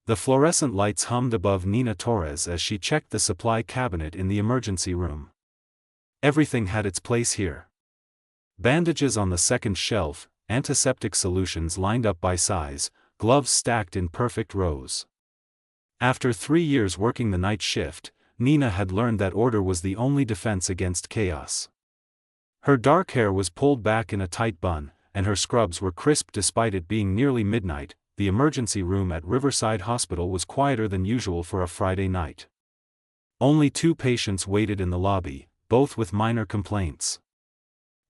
The fluorescent lights hummed above Nina Torres as she checked the supply cabinet in the emergency room. Everything had its place here. Bandages on the second shelf, antiseptic solutions lined up by size, gloves stacked in perfect rows. After 3 years working the night shift, Nina had learned that order was the only defense against chaos. Her dark hair was pulled back in a tight bun, and her scrubs were crisp despite it being nearly midnight. The emergency room at Riverside Hospital was quieter than usual for a Friday night. Only 2 patients waited in the lobby, both with minor complaints.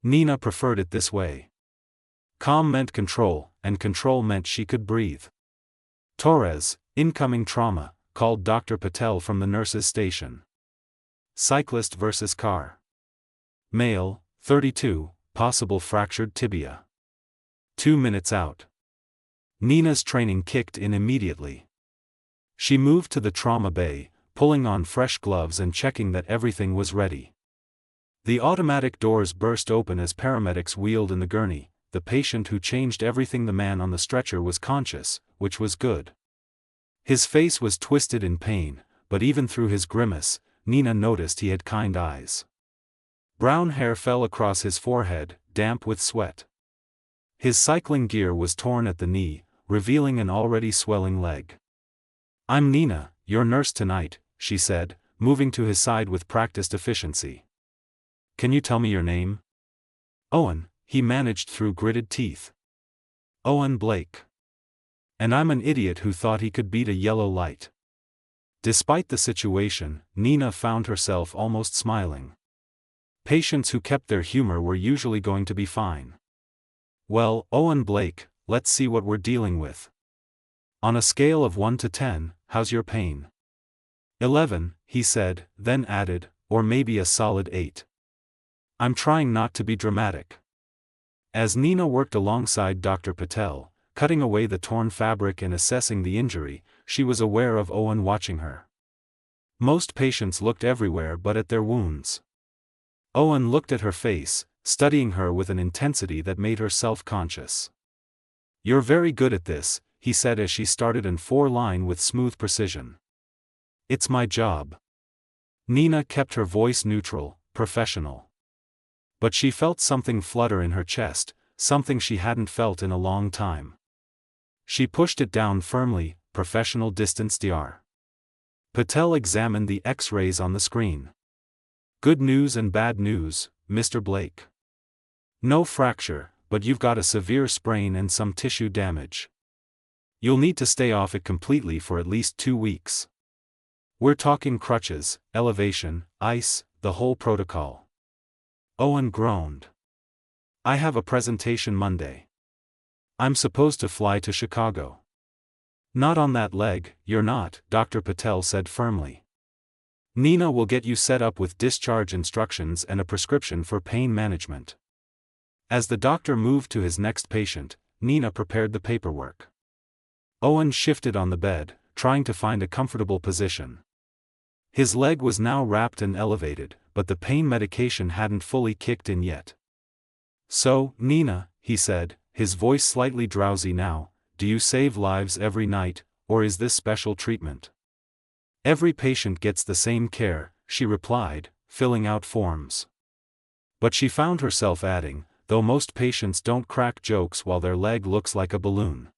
Nina preferred it this way. Calm meant control, and control meant she could breathe. Torres, incoming trauma, called Dr. Patel from the nurse's station. Cyclist versus car. Male, 32, possible fractured tibia. 2 minutes out. Nina's training kicked in immediately. She moved to the trauma bay, pulling on fresh gloves and checking that everything was ready. The automatic doors burst open as paramedics wheeled in the gurney. The patient who changed everything. The man on the stretcher was conscious, which was good. His face was twisted in pain, but even through his grimace, Nina noticed he had kind eyes. Brown hair fell across his forehead, damp with sweat. His cycling gear was torn at the knee, revealing an already swelling leg. "I'm Nina, your nurse tonight," she said, moving to his side with practiced efficiency. "Can you tell me your name?" "Owen," he managed through gritted teeth. "Owen Blake. And I'm an idiot who thought he could beat a yellow light." Despite the situation, Nina found herself almost smiling. Patients who kept their humor were usually going to be fine. "Well, Owen Blake, let's see what we're dealing with. On a scale of 1 to 10, how's your pain?" 11, he said, then added, "or maybe a solid 8. I'm trying not to be dramatic." As Nina worked alongside Dr. Patel, cutting away the torn fabric and assessing the injury, she was aware of Owen watching her. Most patients looked everywhere but at their wounds. Owen looked at her face, studying her with an intensity that made her self-conscious. "You're very good at this," he said as she started in 4-line with smooth precision. "It's my job." Nina kept her voice neutral, professional. But she felt something flutter in her chest, something she hadn't felt in a long time. She pushed it down firmly, "Professional distance DR." Patel examined the X-rays on the screen. "Good news and bad news, Mr. Blake. No fracture, but you've got a severe sprain and some tissue damage. You'll need to stay off it completely for at least 2 weeks. We're talking crutches, elevation, ice, the whole protocol." Owen groaned. "I have a presentation Monday. I'm supposed to fly to Chicago." "Not on that leg, you're not," Dr. Patel said firmly. "Nina will get you set up with discharge instructions and a prescription for pain management." As the doctor moved to his next patient, Nina prepared the paperwork. Owen shifted on the bed, trying to find a comfortable position. His leg was now wrapped and elevated, but the pain medication hadn't fully kicked in yet. "So, Nina," he said, his voice slightly drowsy now, "do you save lives every night, or is this special treatment?" "Every patient gets the same care," she replied, filling out forms. But she found herself adding, "though most patients don't crack jokes while their leg looks like a balloon."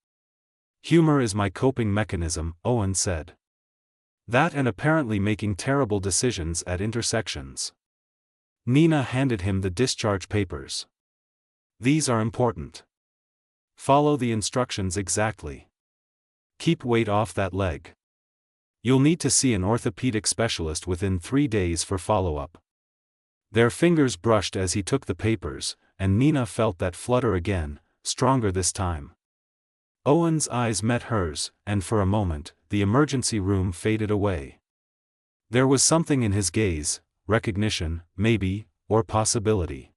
"Humor is my coping mechanism," Owen said. "That and apparently making terrible decisions at intersections." Nina handed him the discharge papers. "These are important. Follow the instructions exactly. Keep weight off that leg. You'll need to see an orthopedic specialist within 3 days for follow-up." Their fingers brushed as he took the papers, and Nina felt that flutter again, stronger this time. Owen's eyes met hers, and for a moment, the emergency room faded away. There was something in his gaze, recognition, maybe, or possibility.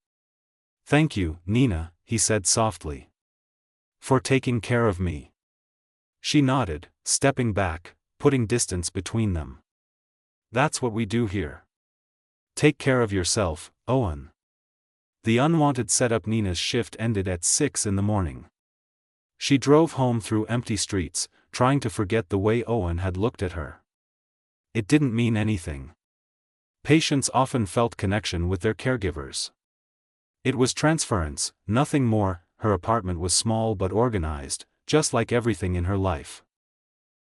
"Thank you, Nina," he said softly. "For taking care of me." She nodded, stepping back, putting distance between them. "That's what we do here. Take care of yourself, Owen." The unwanted setup. Nina's shift ended at 6 in the morning. She drove home through empty streets, trying to forget the way Owen had looked at her. It didn't mean anything. Patients often felt connection with their caregivers. It was transference, nothing more. Her apartment was small but organized, just like everything in her life.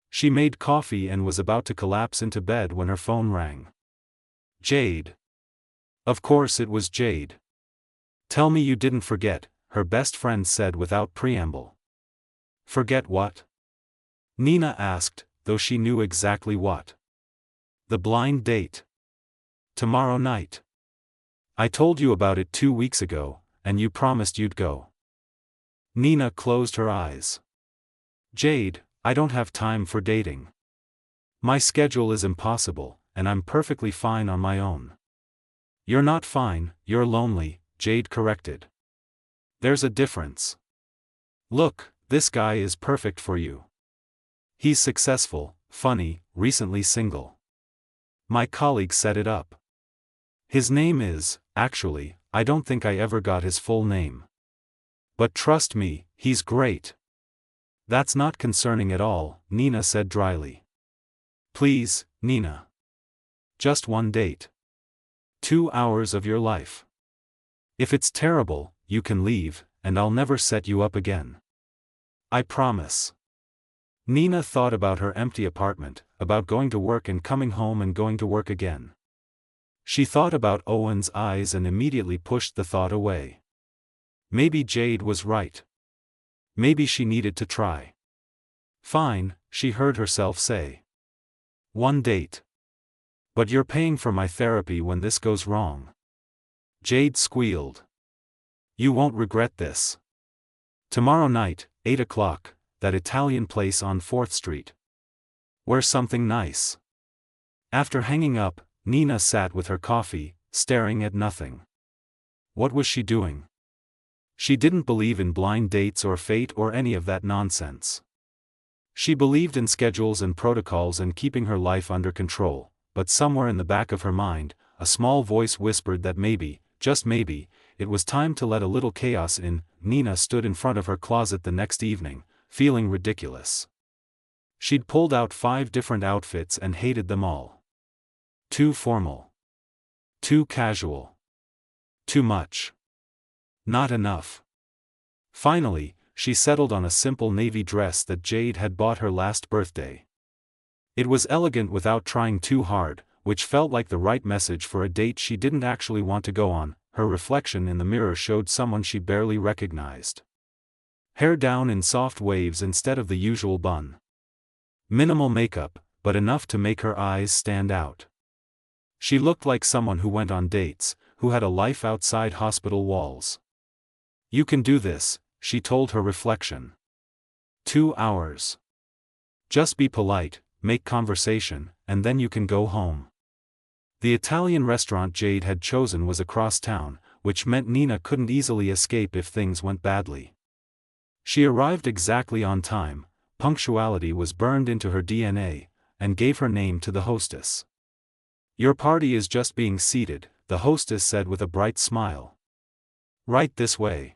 She made coffee and was about to collapse into bed when her phone rang. Jade. Of course it was Jade. "Tell me you didn't forget," her best friend said without preamble. "Forget what?" Nina asked, though she knew exactly what. "The blind date. Tomorrow night. I told you about it 2 weeks ago, and you promised you'd go." Nina closed her eyes. "Jade, I don't have time for dating. My schedule is impossible, and I'm perfectly fine on my own." "You're not fine, you're lonely," Jade corrected. "There's a difference. Look, this guy is perfect for you. He's successful, funny, recently single. My colleague set it up. His name is, actually, I don't think I ever got his full name. But trust me, he's great." "That's not concerning at all," Nina said dryly. "Please, Nina. Just one date. 2 hours of your life. If it's terrible, you can leave, and I'll never set you up again. I promise." Nina thought about her empty apartment, about going to work and coming home and going to work again. She thought about Owen's eyes and immediately pushed the thought away. Maybe Jade was right. Maybe she needed to try. "Fine," she heard herself say. "One date. But you're paying for my therapy when this goes wrong." Jade squealed. "You won't regret this. Tomorrow night, 8 o'clock, that Italian place on 4th Street. Wear something nice." After hanging up, Nina sat with her coffee, staring at nothing. What was she doing? She didn't believe in blind dates or fate or any of that nonsense. She believed in schedules and protocols and keeping her life under control, but somewhere in the back of her mind, a small voice whispered that maybe, just maybe, it was time to let a little chaos in. Nina stood in front of her closet the next evening, feeling ridiculous. She'd pulled out 5 different outfits and hated them all. Too formal. Too casual. Too much. Not enough. Finally, she settled on a simple navy dress that Jade had bought her last birthday. It was elegant without trying too hard, which felt like the right message for a date she didn't actually want to go on. Her reflection in the mirror showed someone she barely recognized. Hair down in soft waves instead of the usual bun. Minimal makeup, but enough to make her eyes stand out. She looked like someone who went on dates, who had a life outside hospital walls. "You can do this," she told her reflection. 2 hours. Just be polite, make conversation, and then you can go home. The Italian restaurant Jade had chosen was across town, which meant Nina couldn't easily escape if things went badly. She arrived exactly on time, punctuality was burned into her DNA, and gave her name to the hostess. "Your party is just being seated," the hostess said with a bright smile. "Right this way."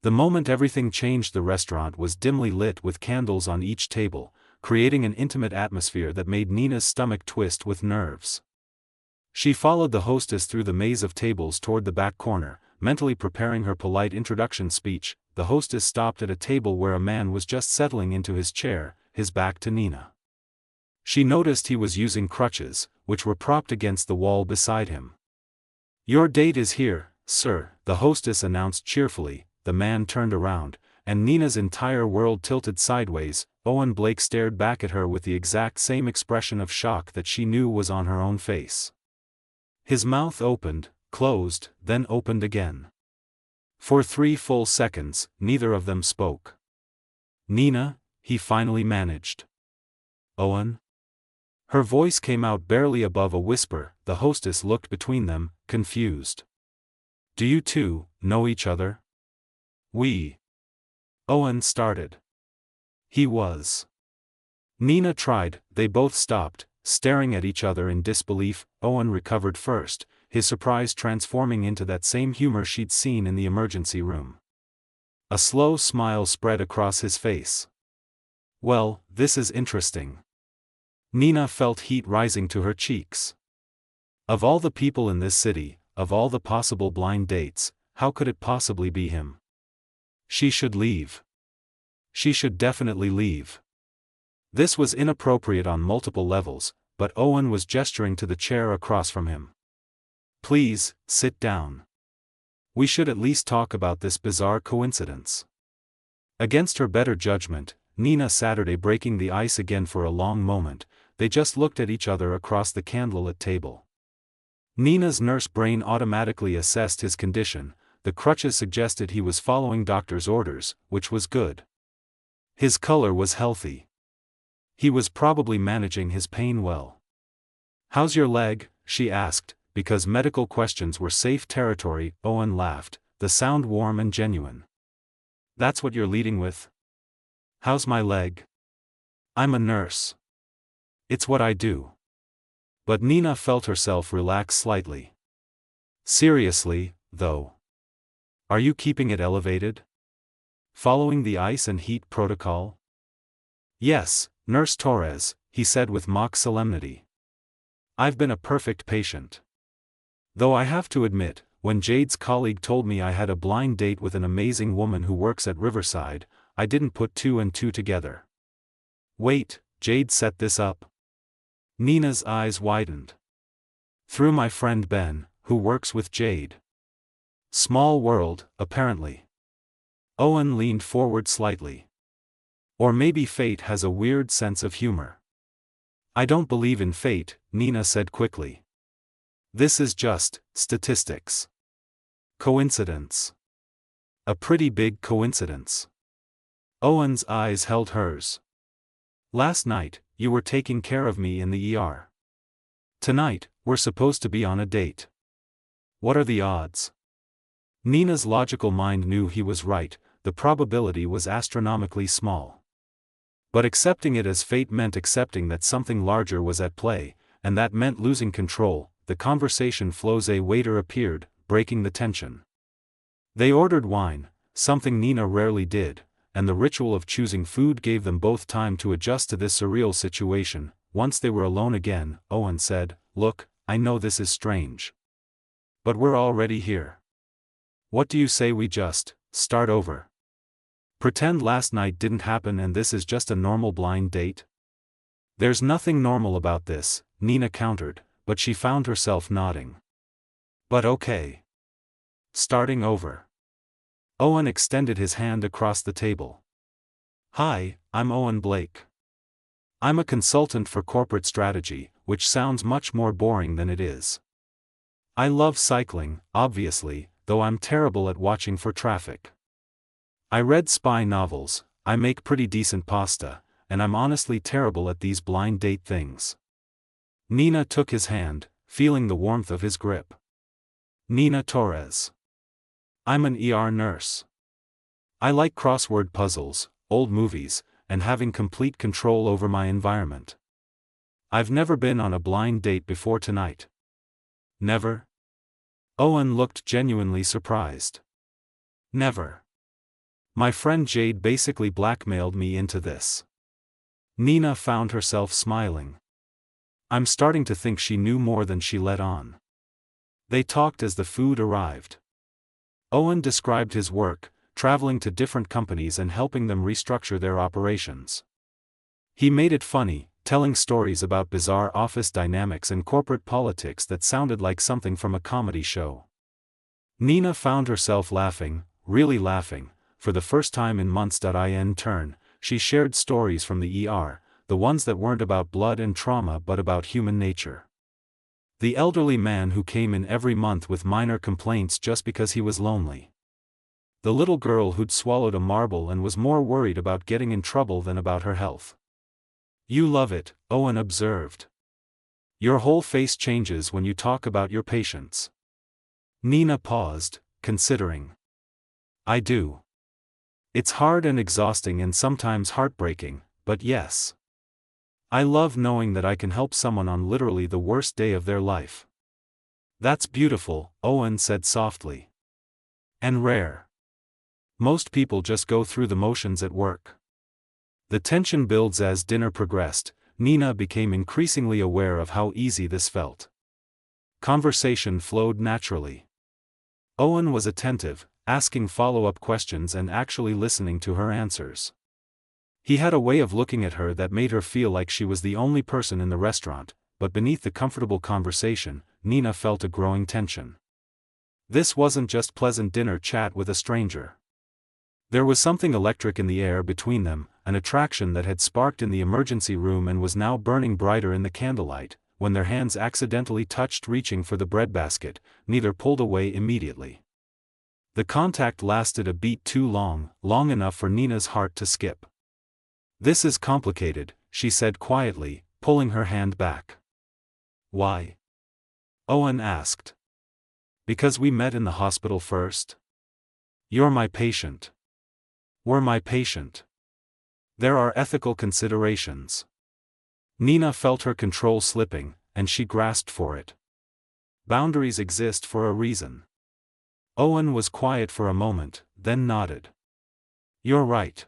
The moment everything changed, the restaurant was dimly lit with candles on each table, creating an intimate atmosphere that made Nina's stomach twist with nerves. She followed the hostess through the maze of tables toward the back corner, mentally preparing her polite introduction speech. The hostess stopped at a table where a man was just settling into his chair, his back to Nina. She noticed he was using crutches, which were propped against the wall beside him. "Your date is here, sir," the hostess announced cheerfully. The man turned around, and Nina's entire world tilted sideways. Owen Blake stared back at her with the exact same expression of shock that she knew was on her own face. His mouth opened, closed, then opened again. For 3 full seconds, neither of them spoke. "Nina," he finally managed. "Owen?" Her voice came out barely above a whisper. The hostess looked between them, confused. "Do you two know each other?" "We." Owen started. "He was." Nina tried. They both stopped, staring at each other in disbelief. Owen recovered first, his surprise transforming into that same humor she'd seen in the emergency room. A slow smile spread across his face. Well, this is interesting. Nina felt heat rising to her cheeks. Of all the people in this city, of all the possible blind dates, how could it possibly be him? She should leave. She should definitely leave. This was inappropriate on multiple levels, but Owen was gesturing to the chair across from him. Please, sit down. We should at least talk about this bizarre coincidence. Against her better judgment, Nina Saturday breaking the ice again for a long moment, they just looked at each other across the candlelit table. Nina's nurse brain automatically assessed his condition, the crutches suggested he was following doctor's orders, which was good. His color was healthy. He was probably managing his pain well. How's your leg? She asked, because medical questions were safe territory. Owen laughed, the sound warm and genuine. That's what you're leading with? How's my leg? I'm a nurse. It's what I do. But Nina felt herself relax slightly. Seriously, though. Are you keeping it elevated? Following the ice and heat protocol? Yes, Nurse Torres, he said with mock solemnity. I've been a perfect patient. Though I have to admit, when Jade's colleague told me I had a blind date with an amazing woman who works at Riverside, I didn't put two and two together. Wait, Jade set this up? Nina's eyes widened. Through my friend Ben, who works with Jade. Small world, apparently. Owen leaned forward slightly. Or maybe fate has a weird sense of humor. I don't believe in fate, Nina said quickly. This is just statistics. Coincidence. A pretty big coincidence. Owen's eyes held hers. Last night, you were taking care of me in the ER. Tonight, we're supposed to be on a date. What are the odds? Nina's logical mind knew he was right, the probability was astronomically small. But accepting it as fate meant accepting that something larger was at play, and that meant losing control. The conversation flows. A waiter appeared, breaking the tension. They ordered wine, something Nina rarely did, and the ritual of choosing food gave them both time to adjust to this surreal situation. Once they were alone again, Owen said, Look, I know this is strange. But we're already here. What do you say we just start over? Pretend last night didn't happen and this is just a normal blind date? There's nothing normal about this, Nina countered, but she found herself nodding. But okay. Starting over. Owen extended his hand across the table. Hi, I'm Owen Blake. I'm a consultant for corporate strategy, which sounds much more boring than it is. I love cycling, obviously, though I'm terrible at watching for traffic. I read spy novels, I make pretty decent pasta, and I'm honestly terrible at these blind date things. Nina took his hand, feeling the warmth of his grip. Nina Torres. I'm an ER nurse. I like crossword puzzles, old movies, and having complete control over my environment. I've never been on a blind date before tonight. Never? Owen looked genuinely surprised. Never. My friend Jade basically blackmailed me into this. Nina found herself smiling. I'm starting to think she knew more than she let on. They talked as the food arrived. Owen described his work, traveling to different companies and helping them restructure their operations. He made it funny, telling stories about bizarre office dynamics and corporate politics that sounded like something from a comedy show. Nina found herself laughing, really laughing, for the first time in months. In turn, she shared stories from the ER, the ones that weren't about blood and trauma but about human nature. The elderly man who came in every month with minor complaints just because he was lonely. The little girl who'd swallowed a marble and was more worried about getting in trouble than about her health. You love it, Owen observed. Your whole face changes when you talk about your patients. Nina paused, considering. I do. It's hard and exhausting and sometimes heartbreaking, but yes. I love knowing that I can help someone on literally the worst day of their life. That's beautiful, Owen said softly. And rare. Most people just go through the motions at work. The tension builds as dinner progressed. Nina became increasingly aware of how easy this felt. Conversation flowed naturally. Owen was attentive, asking follow-up questions and actually listening to her answers. He had a way of looking at her that made her feel like she was the only person in the restaurant, but beneath the comfortable conversation, Nina felt a growing tension. This wasn't just pleasant dinner chat with a stranger. There was something electric in the air between them, an attraction that had sparked in the emergency room and was now burning brighter in the candlelight. When their hands accidentally touched reaching for the breadbasket, neither pulled away immediately. The contact lasted a beat too long, long enough for Nina's heart to skip. "This is complicated," she said quietly, pulling her hand back. "Why?" Owen asked. "Because we met in the hospital first? You're my patient. We're my patient. There are ethical considerations." Nina felt her control slipping, and she grasped for it. Boundaries exist for a reason. Owen was quiet for a moment, then nodded. "You're right.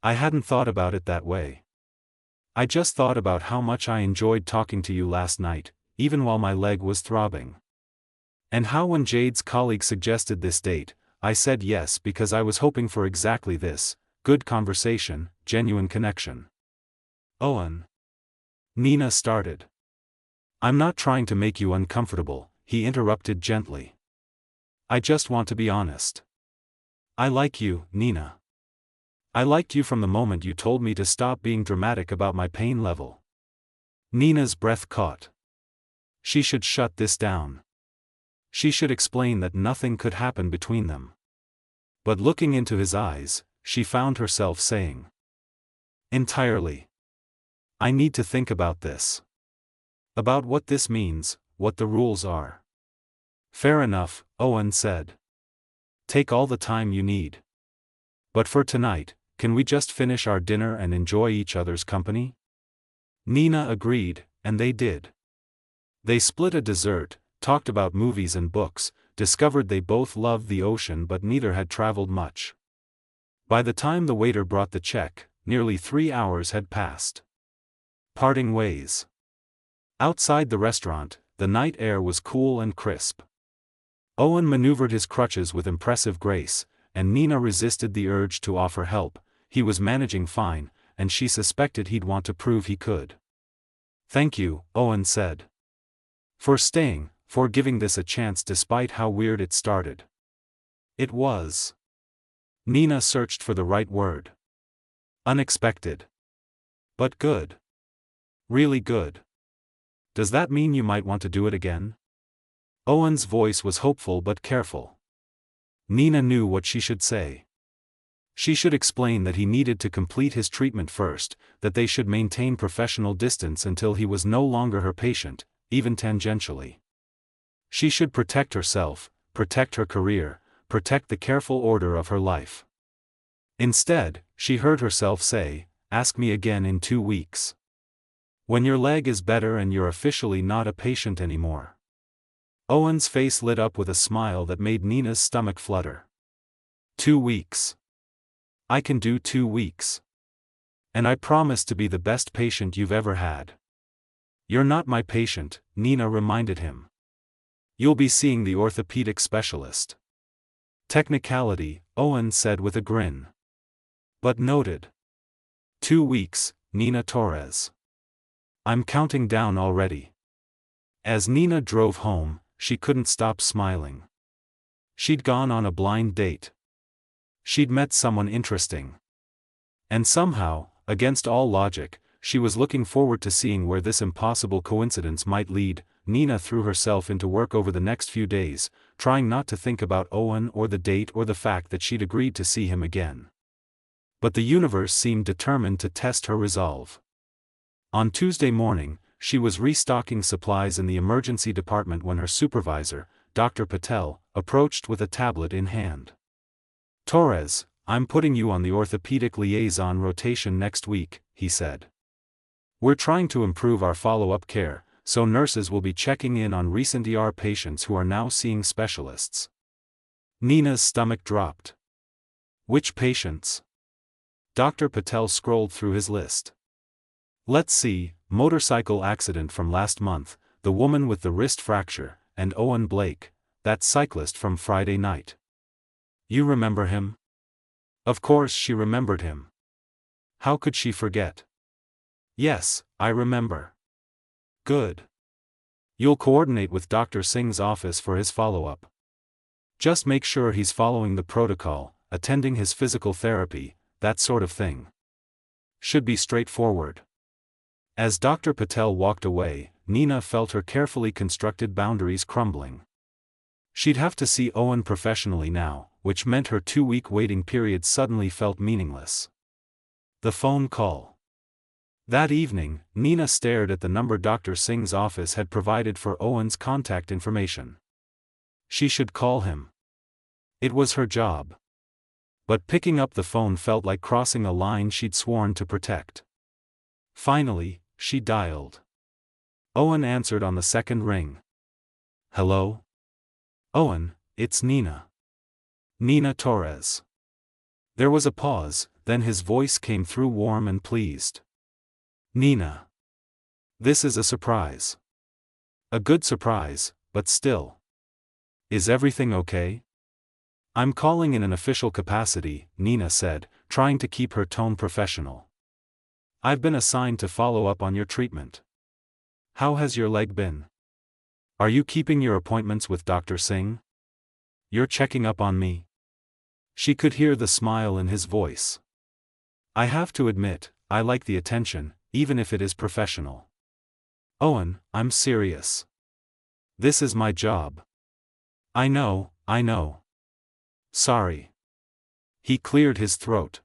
I hadn't thought about it that way. I just thought about how much I enjoyed talking to you last night, even while my leg was throbbing. And how when Jade's colleague suggested this date, I said yes because I was hoping for exactly this: good conversation, genuine connection." "Owen," Nina started. "I'm not trying to make you uncomfortable," he interrupted gently. "I just want to be honest. I like you, Nina. I liked you from the moment you told me to stop being dramatic about my pain level." Nina's breath caught. She should shut this down. She should explain that nothing could happen between them. But looking into his eyes, she found herself saying, "Entirely. I need to think about this. About what this means, what the rules are." "Fair enough," Owen said. "Take all the time you need. But for tonight, can we just finish our dinner and enjoy each other's company?" Nina agreed, and they did. They split a dessert, talked about movies and books, discovered they both loved the ocean but neither had traveled much. By the time the waiter brought the check, nearly 3 hours had passed. Parting ways. Outside the restaurant, the night air was cool and crisp. Owen maneuvered his crutches with impressive grace, and Nina resisted the urge to offer help. He was managing fine, and she suspected he'd want to prove he could. "Thank you," Owen said. "For staying, for giving this a chance despite how weird it started." It was. Nina searched for the right word. Unexpected. But good. Really good. "Does that mean you might want to do it again?" Owen's voice was hopeful but careful. Nina knew what she should say. She should explain that he needed to complete his treatment first, that they should maintain professional distance until he was no longer her patient, even tangentially. She should protect herself, protect her career, protect the careful order of her life. Instead, she heard herself say, "Ask me again in 2 weeks. When your leg is better and you're officially not a patient anymore." Owen's face lit up with a smile that made Nina's stomach flutter. 2 weeks. I can do 2 weeks. And I promise to be the best patient you've ever had. You're not my patient, Nina reminded him. You'll be seeing the orthopedic specialist. Technicality, Owen said with a grin. But noted. 2 weeks, Nina Torres. I'm counting down already. As Nina drove home, she couldn't stop smiling. She'd gone on a blind date. She'd met someone interesting. And somehow, against all logic, she was looking forward to seeing where this impossible coincidence might lead. Nina threw herself into work over the next few days, trying not to think about Owen or the date or the fact that she'd agreed to see him again. But the universe seemed determined to test her resolve. On Tuesday morning, she was restocking supplies in the emergency department when her supervisor, Dr. Patel, approached with a tablet in hand. "Torres, I'm putting you on the orthopedic liaison rotation next week," he said. "We're trying to improve our follow-up care, so nurses will be checking in on recent ER patients who are now seeing specialists." Nina's stomach dropped. "Which patients?" Dr. Patel scrolled through his list. Let's see, motorcycle accident from last month, the woman with the wrist fracture, and Owen Blake, that cyclist from Friday night. You remember him? Of course she remembered him. How could she forget? Yes, I remember. Good. You'll coordinate with Dr. Singh's office for his follow-up. Just make sure he's following the protocol, attending his physical therapy, that sort of thing. Should be straightforward. As Dr. Patel walked away, Nina felt her carefully constructed boundaries crumbling. She'd have to see Owen professionally now, which meant her 2-week waiting period suddenly felt meaningless. The phone call. That evening, Nina stared at the number Dr. Singh's office had provided for Owen's contact information. She should call him. It was her job. But picking up the phone felt like crossing a line she'd sworn to protect. Finally, she dialed. Owen answered on the second ring. Hello? Owen, it's Nina. Nina Torres. There was a pause, then his voice came through warm and pleased. Nina. This is a surprise. A good surprise, but still. Is everything okay? I'm calling in an official capacity, Nina said, trying to keep her tone professional. I've been assigned to follow up on your treatment. How has your leg been? Are you keeping your appointments with Dr. Singh? You're checking up on me? She could hear the smile in his voice. I have to admit, I like the attention, even if it is professional. Owen, I'm serious. This is my job. I know. Sorry. He cleared his throat.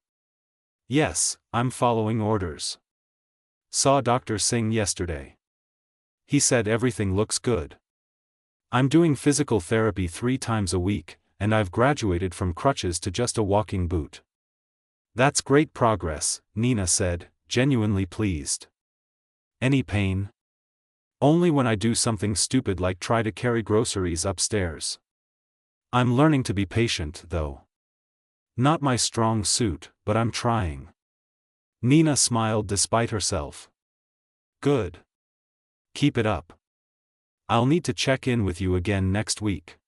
Yes, I'm following orders. Saw Dr. Singh yesterday. He said everything looks good. I'm doing physical therapy 3 times a week, and I've graduated from crutches to just a walking boot. That's great progress, Nina said, genuinely pleased. Any pain? Only when I do something stupid like try to carry groceries upstairs. I'm learning to be patient, though. Not my strong suit, but I'm trying. Nina smiled despite herself. Good. Keep it up. I'll need to check in with you again next week.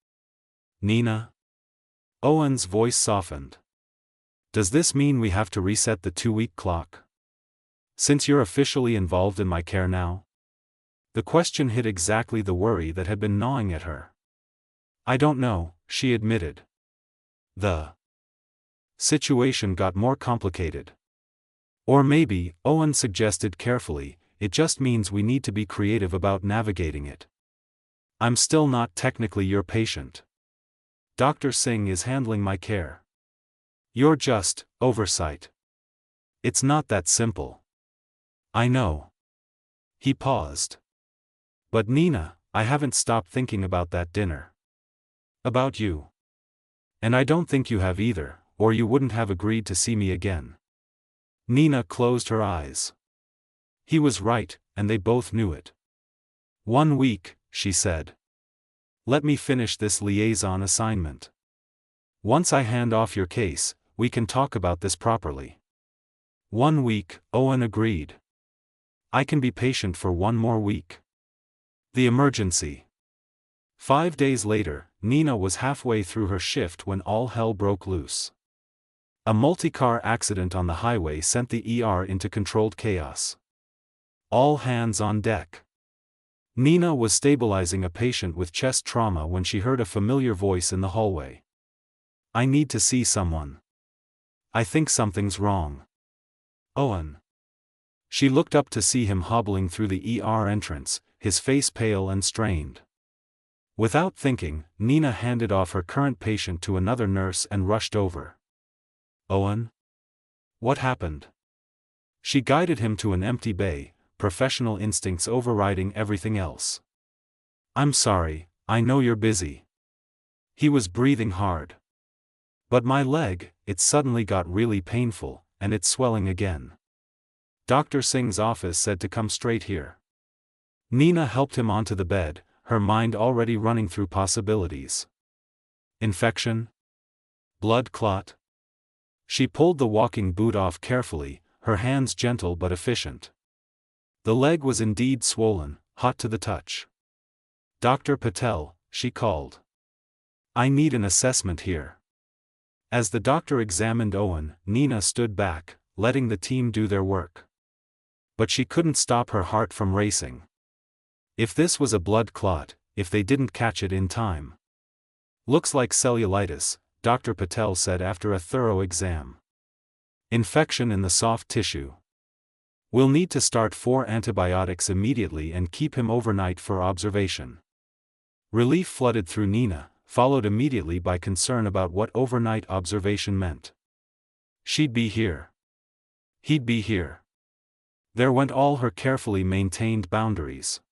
Nina? Owen's voice softened. Does this mean we have to reset the 2-week clock? Since you're officially involved in my care now? The question hit exactly the worry that had been gnawing at her. I don't know, she admitted. The situation got more complicated. Or maybe, Owen suggested carefully, it just means we need to be creative about navigating it. I'm still not technically your patient. Dr. Singh is handling my care. You're just oversight. It's not that simple. I know. He paused. But Nina, I haven't stopped thinking about that dinner. About you. And I don't think you have either, or you wouldn't have agreed to see me again. Nina closed her eyes. He was right, and they both knew it. 1 week, she said. Let me finish this liaison assignment. Once I hand off your case, we can talk about this properly. 1 week, Owen agreed. I can be patient for 1 more week. The emergency. 5 days later, Nina was halfway through her shift when all hell broke loose. A multi-car accident on the highway sent the ER into controlled chaos. All hands on deck. Nina was stabilizing a patient with chest trauma when she heard a familiar voice in the hallway. I need to see someone. I think something's wrong. Owen. She looked up to see him hobbling through the ER entrance, his face pale and strained. Without thinking, Nina handed off her current patient to another nurse and rushed over. Owen? What happened? She guided him to an empty bay, professional instincts overriding everything else. I'm sorry, I know you're busy. He was breathing hard. But my leg, it suddenly got really painful, and it's swelling again. Dr. Singh's office said to come straight here. Nina helped him onto the bed, her mind already running through possibilities. Infection? Blood clot? She pulled the walking boot off carefully, her hands gentle but efficient. The leg was indeed swollen, hot to the touch. "Dr. Patel," she called. "I need an assessment here." As the doctor examined Owen, Nina stood back, letting the team do their work. But she couldn't stop her heart from racing. If this was a blood clot, if they didn't catch it in time. "Looks like cellulitis," Dr. Patel said after a thorough exam. "Infection in the soft tissue. We'll need to start 4 antibiotics immediately and keep him overnight for observation." Relief flooded through Nina, followed immediately by concern about what overnight observation meant. She'd be here. He'd be here. There went all her carefully maintained boundaries.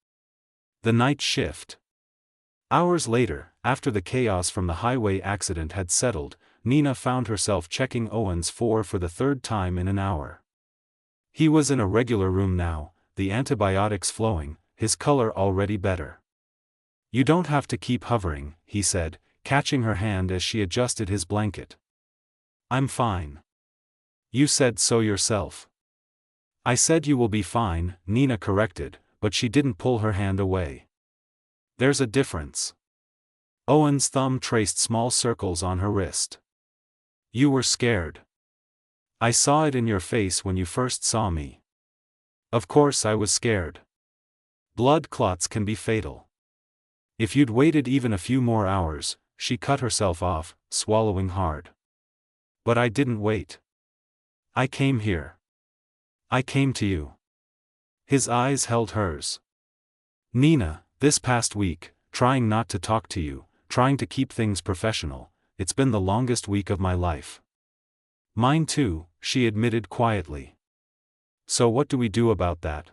The night shift. Hours later, after the chaos from the highway accident had settled, Nina found herself checking Owen's for the 3rd time in an hour. He was in a regular room now, the antibiotics flowing, his color already better. "You don't have to keep hovering," he said, catching her hand as she adjusted his blanket. "I'm fine. You said so yourself." "I said you will be fine," Nina corrected, but she didn't pull her hand away. "There's a difference." Owen's thumb traced small circles on her wrist. "You were scared. I saw it in your face when you first saw me." "Of course I was scared. Blood clots can be fatal." "If you'd waited even a few more hours," she cut herself off, swallowing hard. "But I didn't wait. I came here. I came to you." His eyes held hers. "Nina, this past week, trying not to talk to you, trying to keep things professional, it's been the longest week of my life." "Mine too," she admitted quietly. "So what do we do about that?"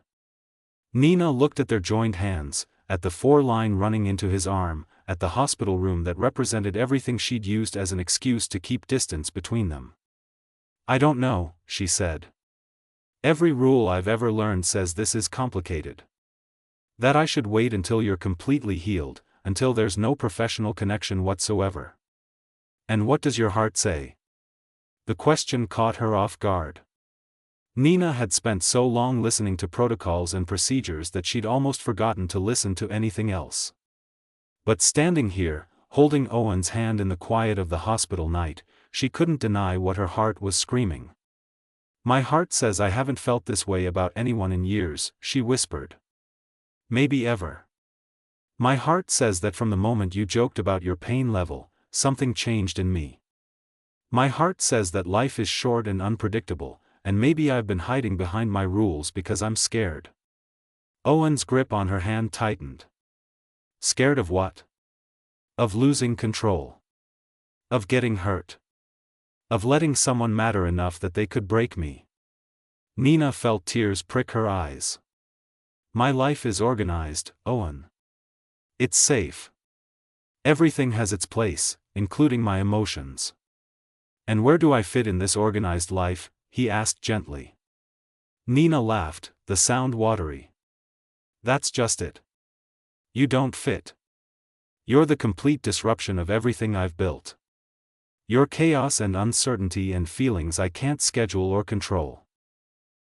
Nina looked at their joined hands, at the 4-line running into his arm, at the hospital room that represented everything she'd used as an excuse to keep distance between them. "I don't know," she said. "Every rule I've ever learned says this is complicated. That I should wait until you're completely healed, until there's no professional connection whatsoever." "And what does your heart say?" The question caught her off guard. Nina had spent so long listening to protocols and procedures that she'd almost forgotten to listen to anything else. But standing here, holding Owen's hand in the quiet of the hospital night, she couldn't deny what her heart was screaming. "My heart says I haven't felt this way about anyone in years," she whispered. "Maybe ever. My heart says that from the moment you joked about your pain level, something changed in me. My heart says that life is short and unpredictable, and maybe I've been hiding behind my rules because I'm scared." Owen's grip on her hand tightened. "Scared of what?" "Of losing control. Of getting hurt. Of letting someone matter enough that they could break me." Nina felt tears prick her eyes. "My life is organized, Owen. It's safe. Everything has its place, including my emotions." "And where do I fit in this organized life?" he asked gently. Nina laughed, the sound watery. "That's just it. You don't fit. You're the complete disruption of everything I've built. You're chaos and uncertainty and feelings I can't schedule or control."